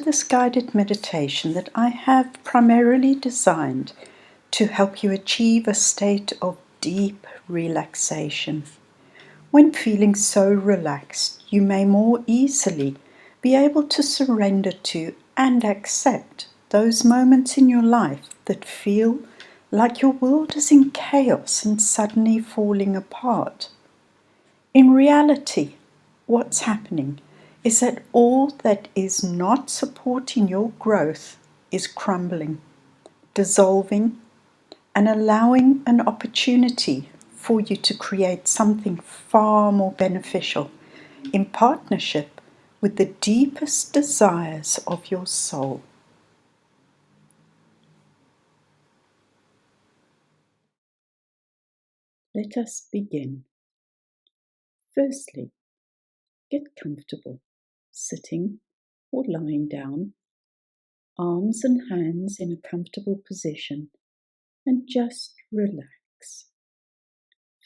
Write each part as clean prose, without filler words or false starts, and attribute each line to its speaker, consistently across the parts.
Speaker 1: this guided meditation that I have primarily designed to help you achieve a state of deep relaxation. When feeling so relaxed, you may more easily be able to surrender to and accept those moments in your life that feel like your world is in chaos and suddenly falling apart. In reality, what's happening is that all that is not supporting your growth is crumbling, dissolving, and allowing an opportunity for you to create something far more beneficial in partnership with the deepest desires of your soul. Let us begin. Firstly, get comfortable, sitting or lying down, arms and hands in a comfortable position, and just relax.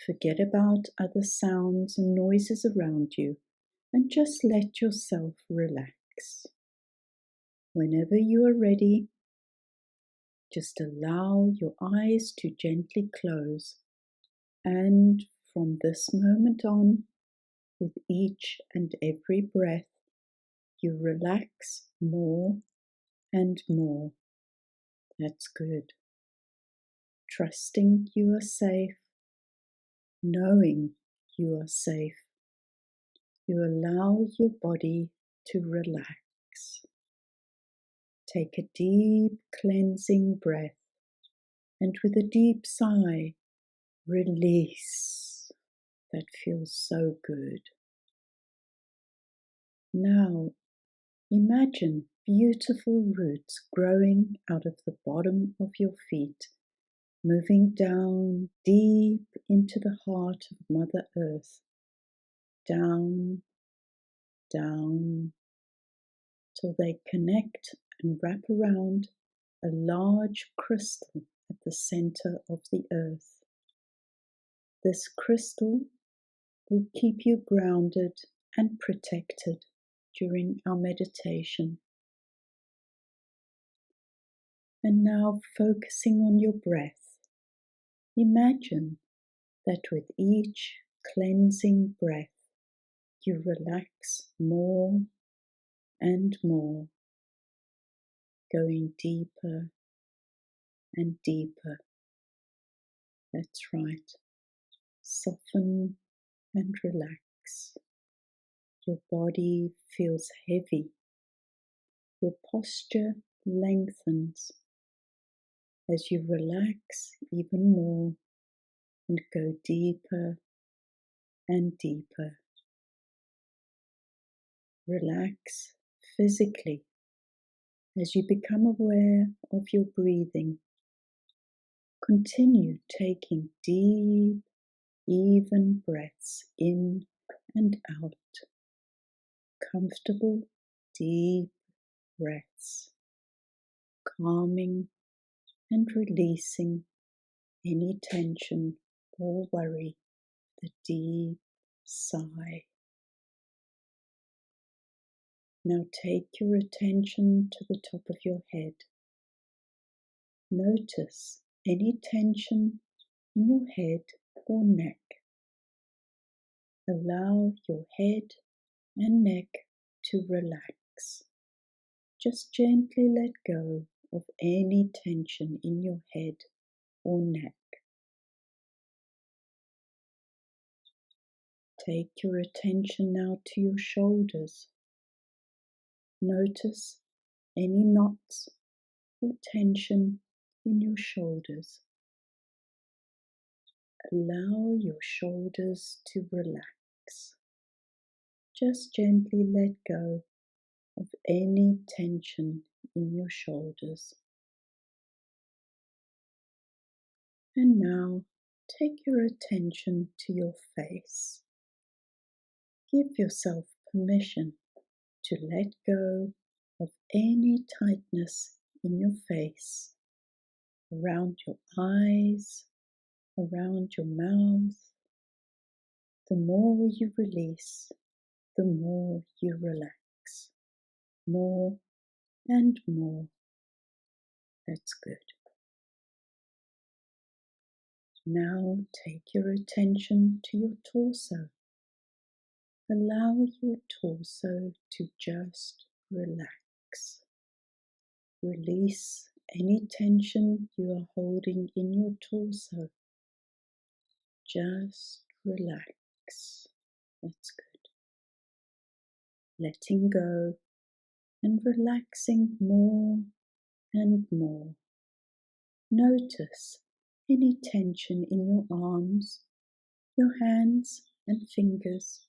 Speaker 1: Forget about other sounds and noises around you and just let yourself relax. Whenever you are ready, just allow your eyes to gently close, and from this moment on, with each and every breath, you relax more and more. That's good. Trusting you are safe, knowing you are safe, you allow your body to relax. Take a deep cleansing breath, and with a deep sigh, release. That feels so good. Now, imagine beautiful roots growing out of the bottom of your feet, moving down deep into the heart of Mother Earth. Down, down, till they connect and wrap around a large crystal at the center of the earth. This crystal will keep you grounded and protected during our meditation. And now, focusing on your breath, imagine that with each cleansing breath, you relax more and more, going deeper and deeper. That's right. Soften and relax. Your body feels heavy. Your posture lengthens as you relax even more and go deeper and deeper. Relax physically as you become aware of your breathing. Continue taking deep, even breaths in and out. Comfortable, deep breaths, calming and releasing any tension or worry. The deep sigh. Now take your attention to the top of your head. Notice any tension in your head or neck. Allow your head and neck to relax. Just gently let go of any tension in your head or neck. Take your attention now to your shoulders. Notice any knots or tension in your shoulders. Allow your shoulders to relax. Just gently let go of any tension in your shoulders. And now take your attention to your face. Give yourself permission to let go of any tightness in your face, around your eyes, around your mouth. The more you release, the more you relax. More and more. That's good. Now take your attention to your torso. Allow your torso to just relax. Release any tension you are holding in your torso. Just relax. That's good. Letting go and relaxing more and more. Notice any tension in your arms, your hands and fingers.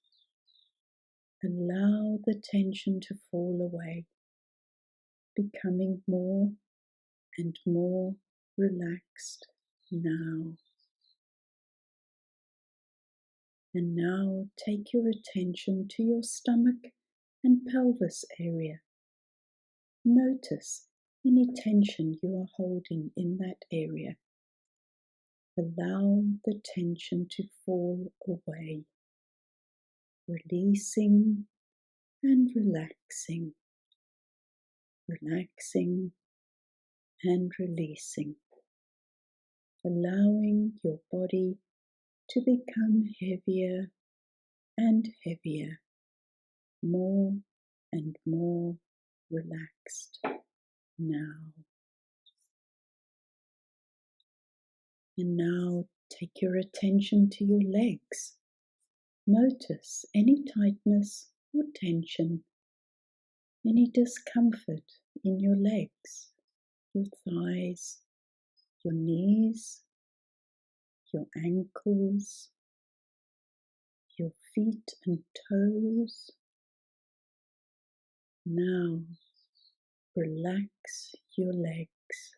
Speaker 1: Allow the tension to fall away, becoming more and more relaxed now. And now take your attention to your stomach and pelvis area. Notice any tension you are holding in that area. Allow the tension to fall away, releasing and relaxing, relaxing and releasing, allowing your body to become heavier and heavier, more and more relaxed now. And now take your attention to your legs. Notice any tightness or tension, any discomfort in your legs, your thighs, your knees, your ankles, your feet and toes. Now relax your legs,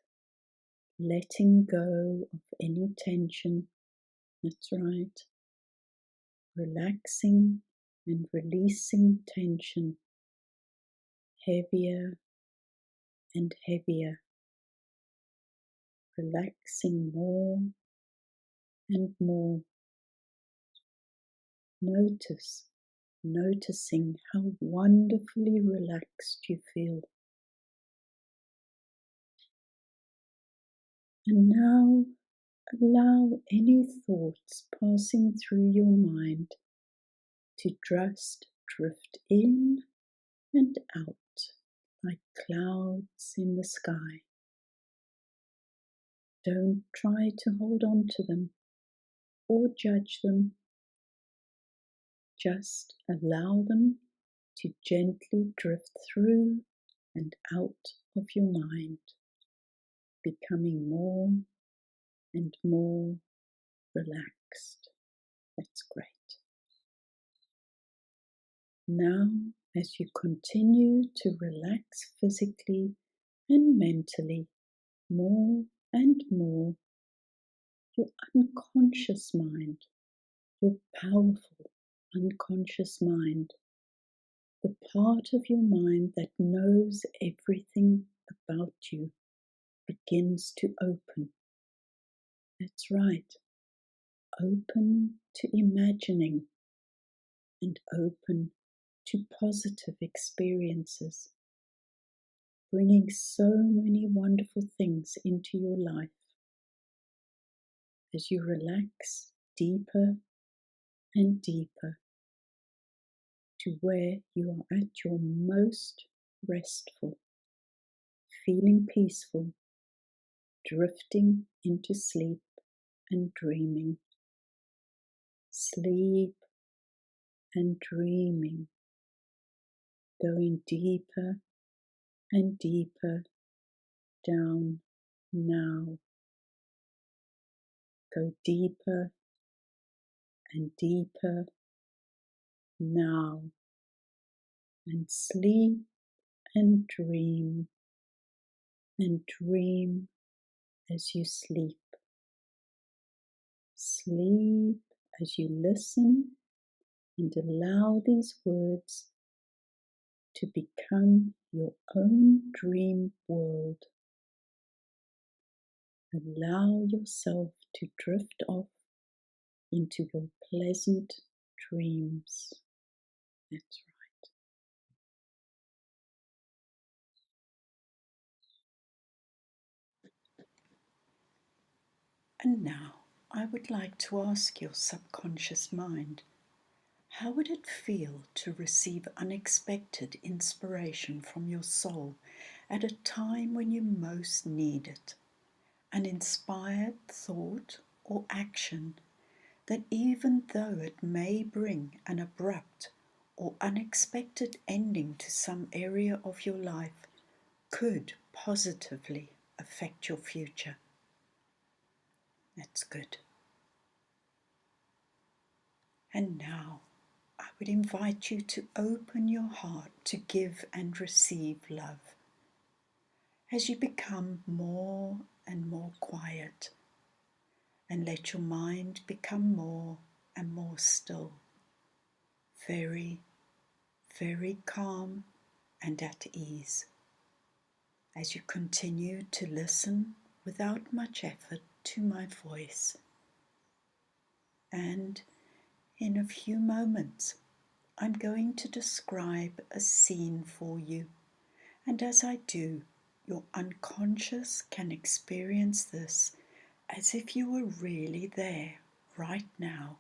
Speaker 1: letting go of any tension. That's right. Relaxing and releasing tension, heavier and heavier. Relaxing more and more. Noticing how wonderfully relaxed you feel. And now allow any thoughts passing through your mind to just drift in and out like clouds in the sky. Don't try to hold on to them or judge them. Just allow them to gently drift through and out of your mind, becoming more and more relaxed. That's great. Now, as you continue to relax physically and mentally more and more, your unconscious mind, your powerful unconscious mind, the part of your mind that knows everything about you, begins to open. That's right. Open to imagining and open to positive experiences, bringing so many wonderful things into your life. As you relax deeper and deeper to where you are at your most restful, feeling peaceful, drifting into sleep and dreaming. Sleep and dreaming, going deeper and deeper down now. Go deeper and deeper now, and sleep and dream as you sleep. Sleep as you listen and allow these words to become your own dream world. Allow yourself to drift off into your pleasant dreams. That's right. And now I would like to ask your subconscious mind, how would it feel to receive unexpected inspiration from your soul at a time when you most need it? An inspired thought or action that, even though it may bring an abrupt or unexpected ending to some area of your life, could positively affect your future. That's good. And now I would invite you to open your heart to give and receive love. As you become more and more quiet, and let your mind become more and more still, very, very calm and at ease, as you continue to listen without much effort to my voice. And in a few moments, I'm going to describe a scene for you, and as I do, your unconscious can experience this as if you were really there right now.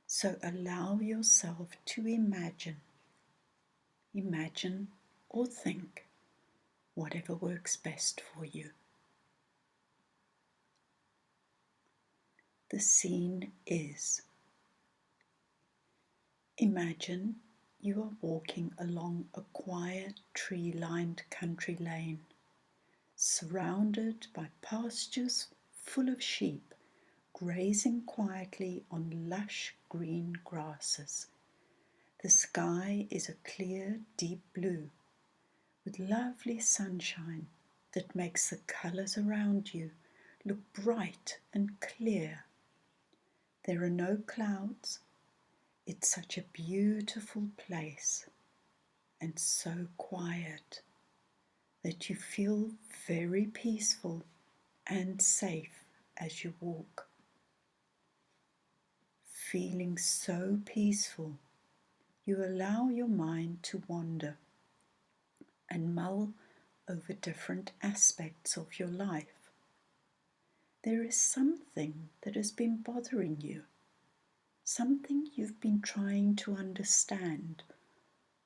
Speaker 1: So allow yourself to imagine or think, whatever works best for you. The scene is: imagine you are walking along a quiet, tree-lined country lane, surrounded by pastures full of sheep grazing quietly on lush green grasses. The sky is a clear, deep blue, with lovely sunshine that makes the colours around you look bright and clear. There are no clouds. It's such a beautiful place and so quiet that you feel very peaceful and safe as you walk. Feeling so peaceful, you allow your mind to wander and mull over different aspects of your life. There is something that has been bothering you, something you've been trying to understand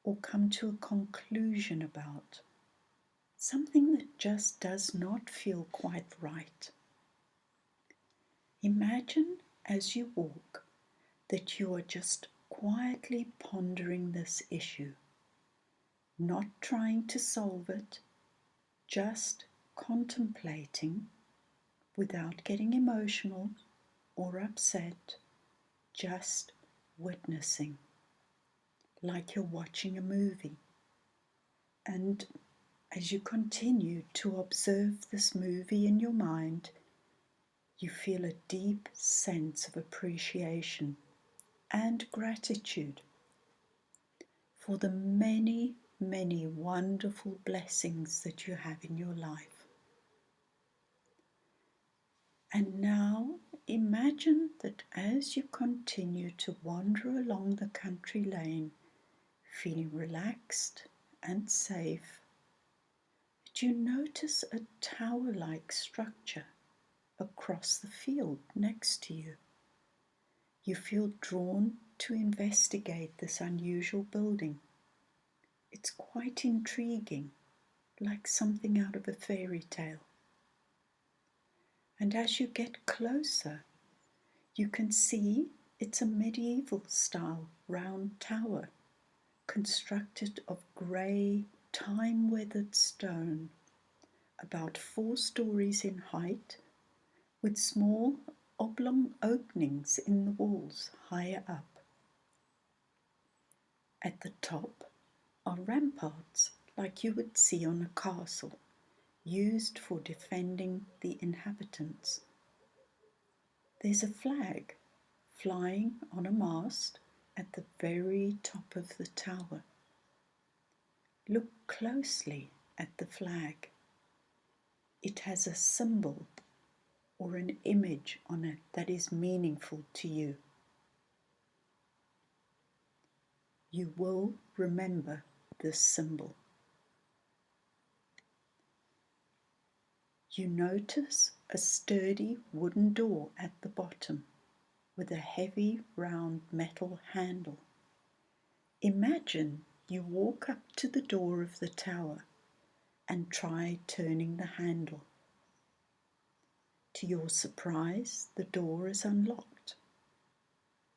Speaker 1: or come to a conclusion about, something that just does not feel quite right. Imagine as you walk that you are just quietly pondering this issue, not trying to solve it, just contemplating without getting emotional or upset, just witnessing, like you're watching a movie. And as you continue to observe this movie in your mind, you feel a deep sense of appreciation and gratitude for the many, many wonderful blessings that you have in your life. And now imagine that as you continue to wander along the country lane, feeling relaxed and safe, that you notice a tower-like structure across the field next to you. You feel drawn to investigate this unusual building. It's quite intriguing, like something out of a fairy tale. And as you get closer, you can see it's a medieval-style round tower, constructed of grey, time-weathered stone, about 4 stories in height, with small oblong openings in the walls higher up. At the top are ramparts like you would see on a castle, used for defending the inhabitants. There's a flag flying on a mast at the very top of the tower. Look closely at the flag. It has a symbol or an image on it that is meaningful to you. You will remember this symbol. You notice a sturdy wooden door at the bottom with a heavy round metal handle. Imagine you walk up to the door of the tower and try turning the handle. To your surprise, the door is unlocked.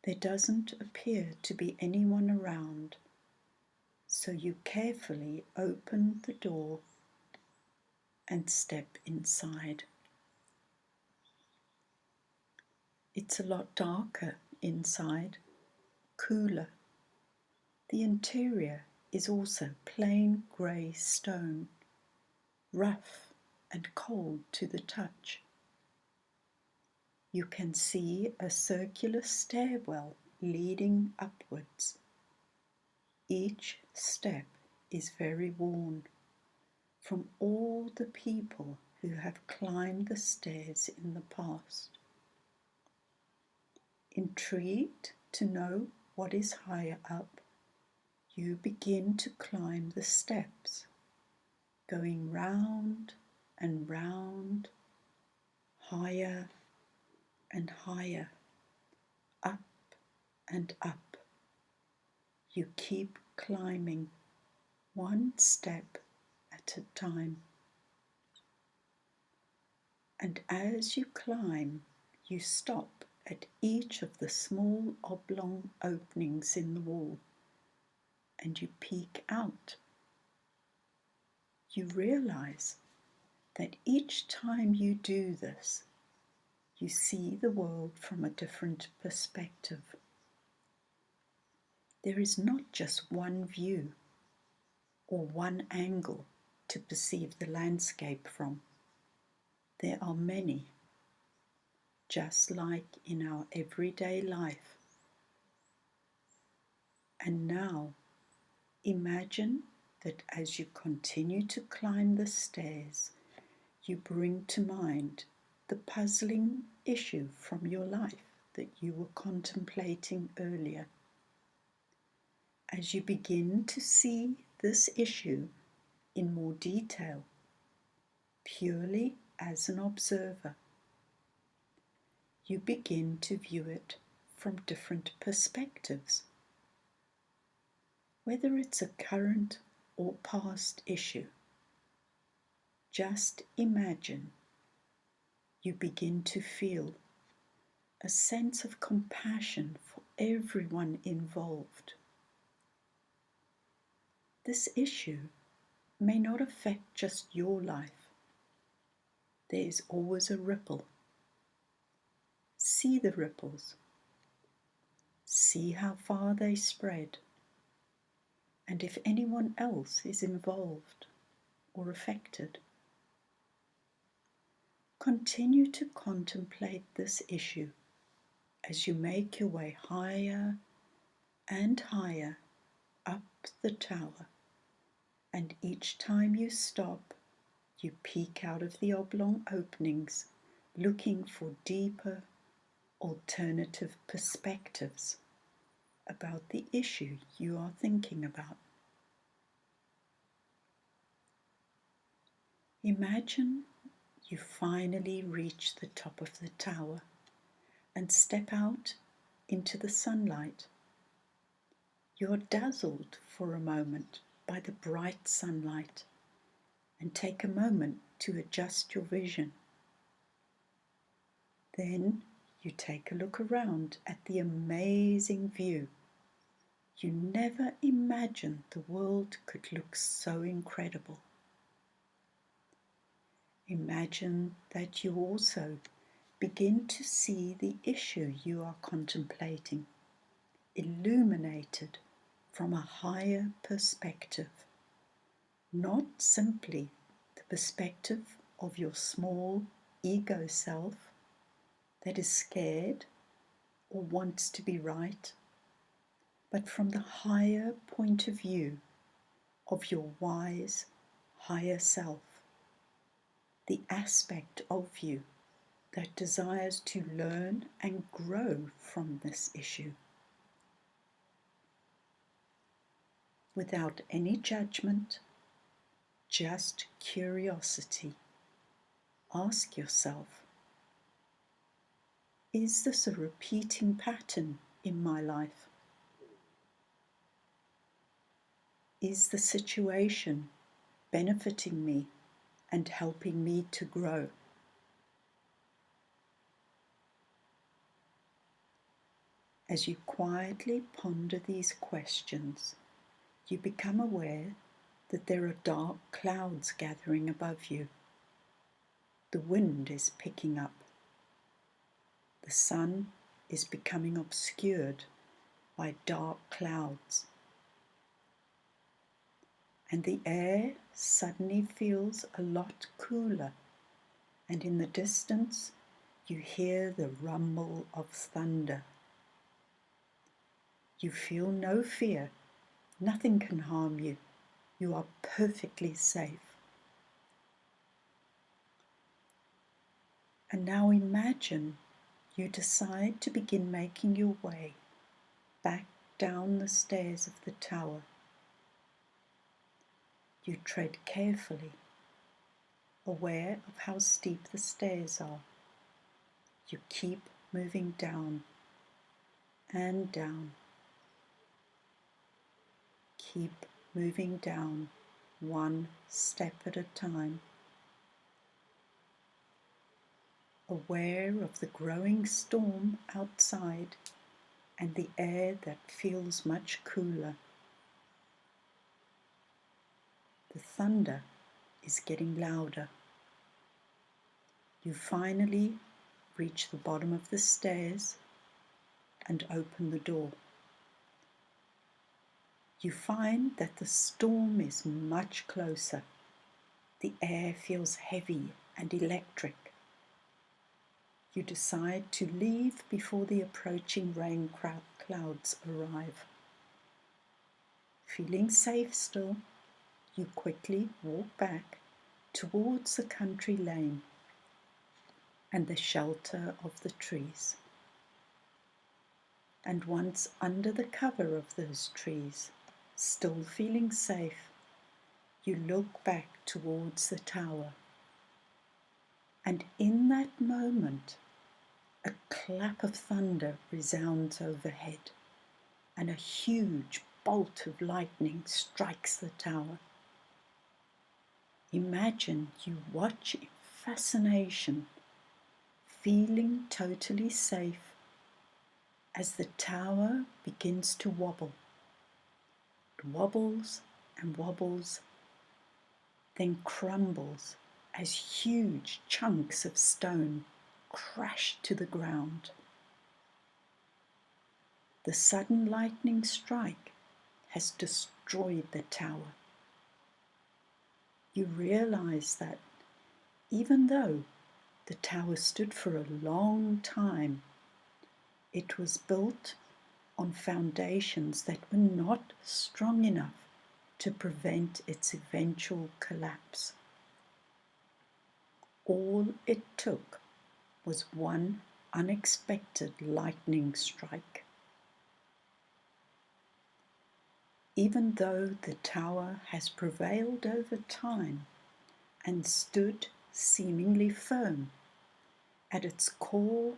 Speaker 1: There doesn't appear to be anyone around, so you carefully open the door and step inside. It's a lot darker inside, cooler. The interior is also plain grey stone, rough and cold to the touch. You can see a circular stairwell leading upwards. Each step is very worn from all the people who have climbed the stairs in the past. Intrigued to know what is higher up, you begin to climb the steps, going round and round, higher and higher, up and up. You keep climbing, one step at a time. And as you climb, you stop at each of the small oblong openings in the wall, and you peek out. You realize that each time you do this, you see the world from a different perspective. There is not just one view or one angle to perceive the landscape from. There are many, just like in our everyday life. And now, imagine that as you continue to climb the stairs, you bring to mind the puzzling issue from your life that you were contemplating earlier. As you begin to see this issue in more detail, purely as an observer, you begin to view it from different perspectives. Whether it's a current or past issue, just imagine you begin to feel a sense of compassion for everyone involved. This issue may not affect just your life. There is always a ripple. See the ripples. See how far they spread, and if anyone else is involved or affected. Continue to contemplate this issue as you make your way higher and higher up the tower, and each time you stop, you peek out of the oblong openings, looking for deeper, alternative perspectives about the issue you are thinking about. Imagine you finally reach the top of the tower and step out into the sunlight. You're dazzled for a moment by the bright sunlight and take a moment to adjust your vision. Then you take a look around at the amazing view. You never imagined the world could look so incredible. Imagine that you also begin to see the issue you are contemplating, illuminated from a higher perspective, not simply the perspective of your small ego self that is scared or wants to be right, but from the higher point of view of your wise higher self, the aspect of you that desires to learn and grow from this issue. Without any judgment, just curiosity. Ask yourself, is this a repeating pattern in my life? Is the situation benefiting me and helping me to grow? As you quietly ponder these questions, you become aware that there are dark clouds gathering above you. The wind is picking up. The sun is becoming obscured by dark clouds. And the air suddenly feels a lot cooler, and in the distance you hear the rumble of thunder. You feel no fear. Nothing can harm you. You are perfectly safe. And now imagine you decide to begin making your way back down the stairs of the tower. You tread carefully, aware of how steep the stairs are. You keep moving down and down. Keep moving down, one step at a time. Aware of the growing storm outside and the air that feels much cooler. The thunder is getting louder. You finally reach the bottom of the stairs and open the door. You find that the storm is much closer. The air feels heavy and electric. You decide to leave before the approaching rain clouds arrive. Feeling safe still, you quickly walk back towards the country lane and the shelter of the trees. And once under the cover of those trees, still feeling safe, you look back towards the tower. And in that moment, a clap of thunder resounds overhead, and a huge bolt of lightning strikes the tower. Imagine you watch in fascination, feeling totally safe, as the tower begins to wobble. It wobbles and wobbles, then crumbles as huge chunks of stone crash to the ground. The sudden lightning strike has destroyed the tower. You realize that even though the tower stood for a long time, it was built on foundations that were not strong enough to prevent its eventual collapse. All it took was one unexpected lightning strike. Even though the tower has prevailed over time and stood seemingly firm, at its core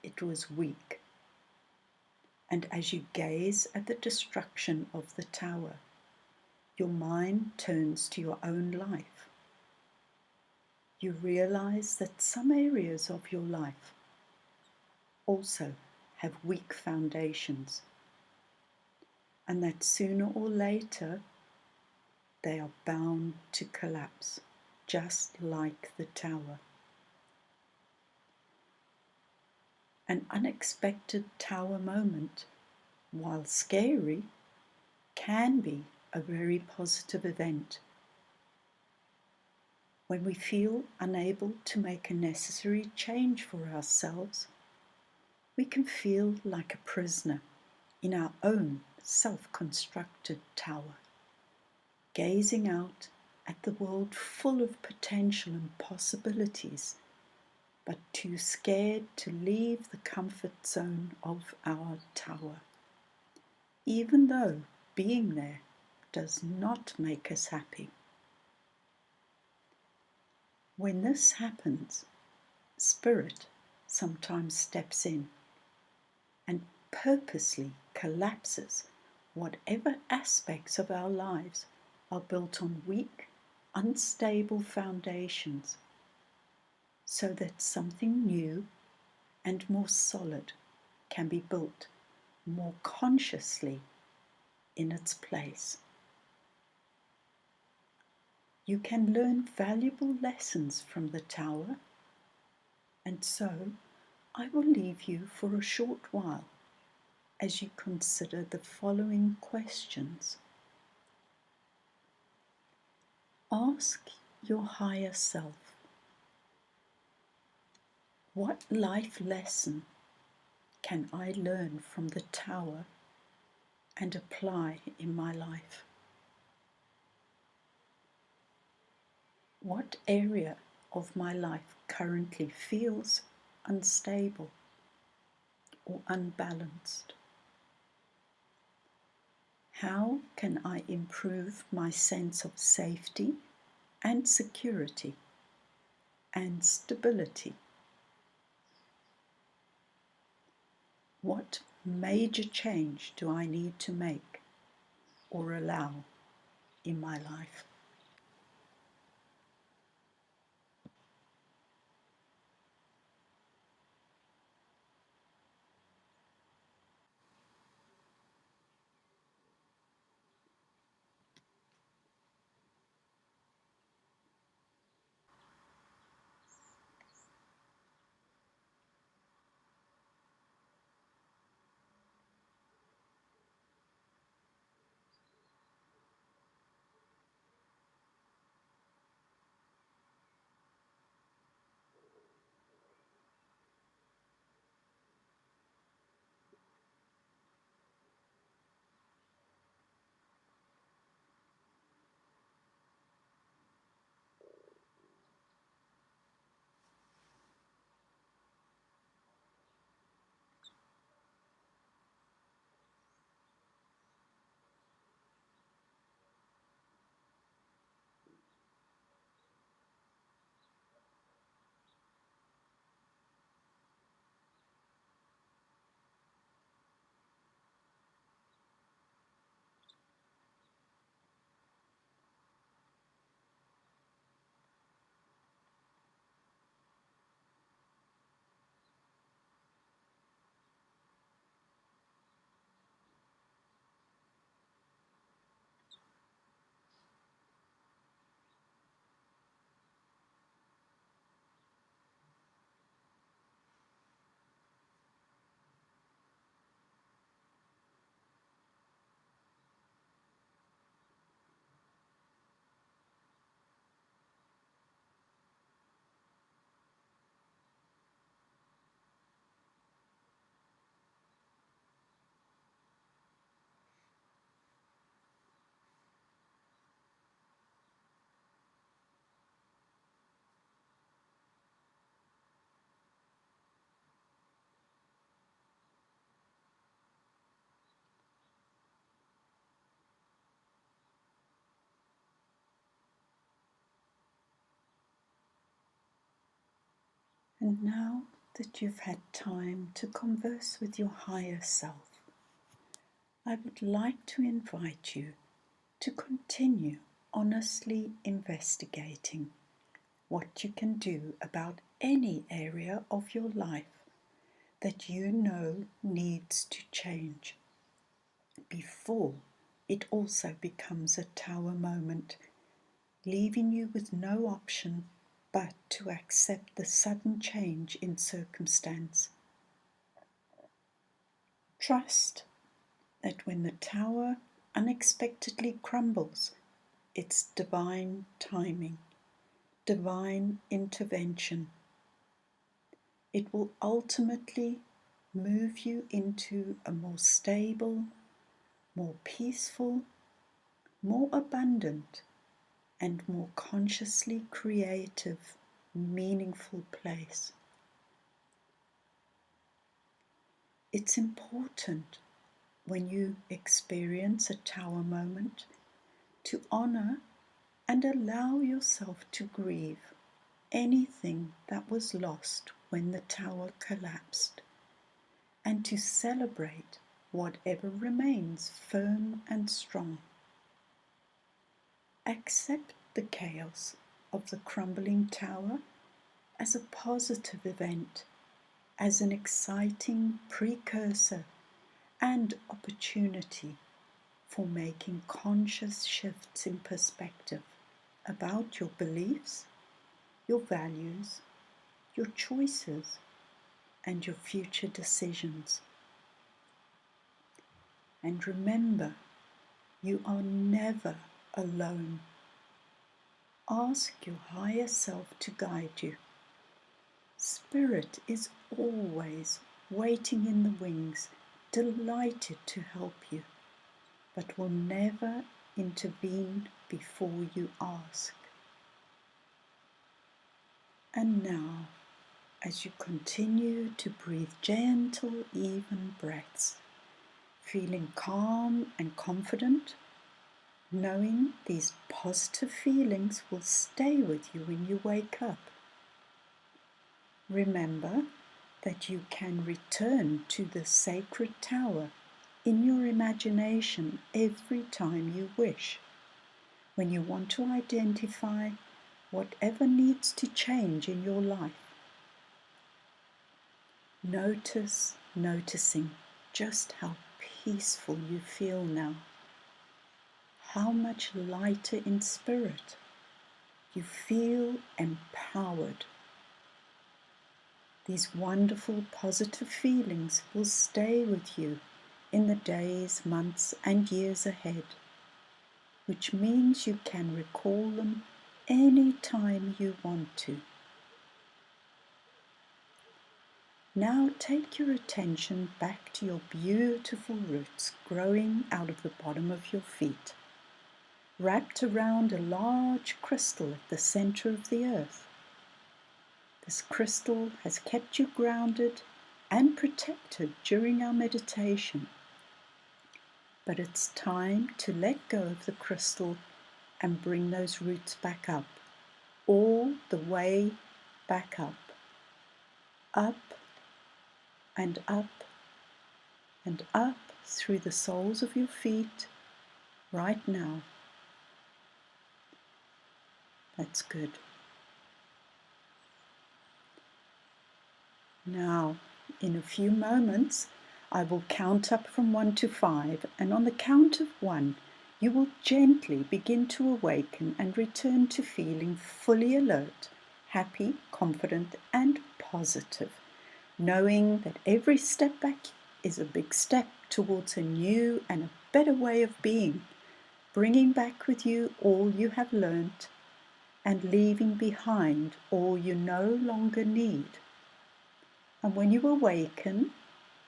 Speaker 1: it was weak. And as you gaze at the destruction of the tower, your mind turns to your own life. You realize that some areas of your life also have weak foundations, and that sooner or later they are bound to collapse, just like the tower. An unexpected tower moment, while scary, can be a very positive event. When we feel unable to make a necessary change for ourselves, we can feel like a prisoner in our own self-constructed tower, gazing out at the world full of potential and possibilities, but too scared to leave the comfort zone of our tower, even though being there does not make us happy. When this happens, Spirit sometimes steps in and purposely collapses whatever aspects of our lives are built on weak, unstable foundations, so that something new and more solid can be built more consciously in its place. You can learn valuable lessons from the tower, and so I will leave you for a short while as you consider the following questions. Ask your higher self, what life lesson can I learn from the tower and apply in my life? What area of my life currently feels unstable or unbalanced? How can I improve my sense of safety and security and stability? What major change do I need to make or allow in my life? And now that you've had time to converse with your higher self, I would like to invite you to continue honestly investigating what you can do about any area of your life that you know needs to change before it also becomes a tower moment, leaving you with no option but to accept the sudden change in circumstance. Trust that when the tower unexpectedly crumbles, it's divine timing, divine intervention. It will ultimately move you into a more stable, more peaceful, more abundant, and more consciously creative, meaningful place. It's important when you experience a tower moment to honor and allow yourself to grieve anything that was lost when the tower collapsed, and to celebrate whatever remains firm and strong. Accept the chaos of the crumbling tower as a positive event, as an exciting precursor and opportunity for making conscious shifts in perspective about your beliefs, your values, your choices, and your future decisions. And remember, you are never alone. Ask your higher self to guide you. Spirit is always waiting in the wings, delighted to help you, but will never intervene before you ask. And now, as you continue to breathe gentle, even breaths, feeling calm and confident, knowing these positive feelings will stay with you when you wake up. Remember that you can return to the sacred tower in your imagination every time you wish, when you want to identify whatever needs to change in your life. Noticing just how peaceful you feel now, how much lighter in spirit. You feel empowered. These wonderful positive feelings will stay with you in the days, months, and years ahead, which means you can recall them any time you want to. Now take your attention back to your beautiful roots growing out of the bottom of your feet, wrapped around a large crystal at the center of the earth. This crystal has kept you grounded and protected during our meditation. But it's time to let go of the crystal and bring those roots back up, all the way back up and up and up through the soles of your feet right now. That's good. Now, in a few moments, I will count up from 1 to 5, and on the count of 1, you will gently begin to awaken and return to feeling fully alert, happy, confident, and positive, knowing that every step back is a big step towards a new and a better way of being, bringing back with you all you have learnt and leaving behind all you no longer need. And when you awaken,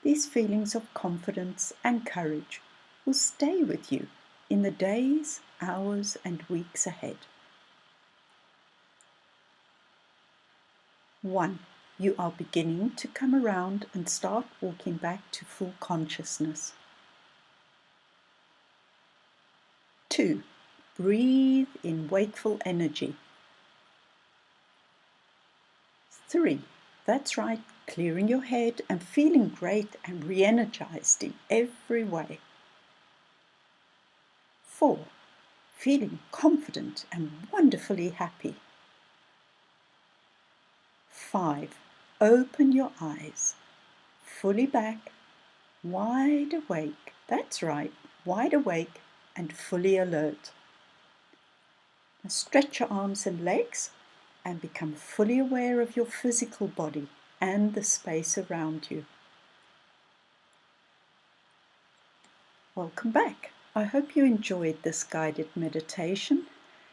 Speaker 1: these feelings of confidence and courage will stay with you in the days, hours, and weeks ahead. 1. You are beginning to come around and start walking back to full consciousness. 2. Breathe in wakeful energy. 3. That's right, clearing your head and feeling great and re-energized in every way. 4. Feeling confident and wonderfully happy. 5. Open your eyes, fully back, wide awake. That's right, wide awake and fully alert. Now stretch your arms and legs and become fully aware of your physical body and the space around you. Welcome back. I hope you enjoyed this guided meditation.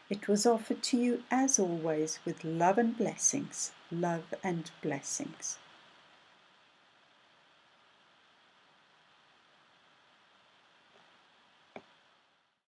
Speaker 1: It was offered to you as always with love and blessings. Love and blessings.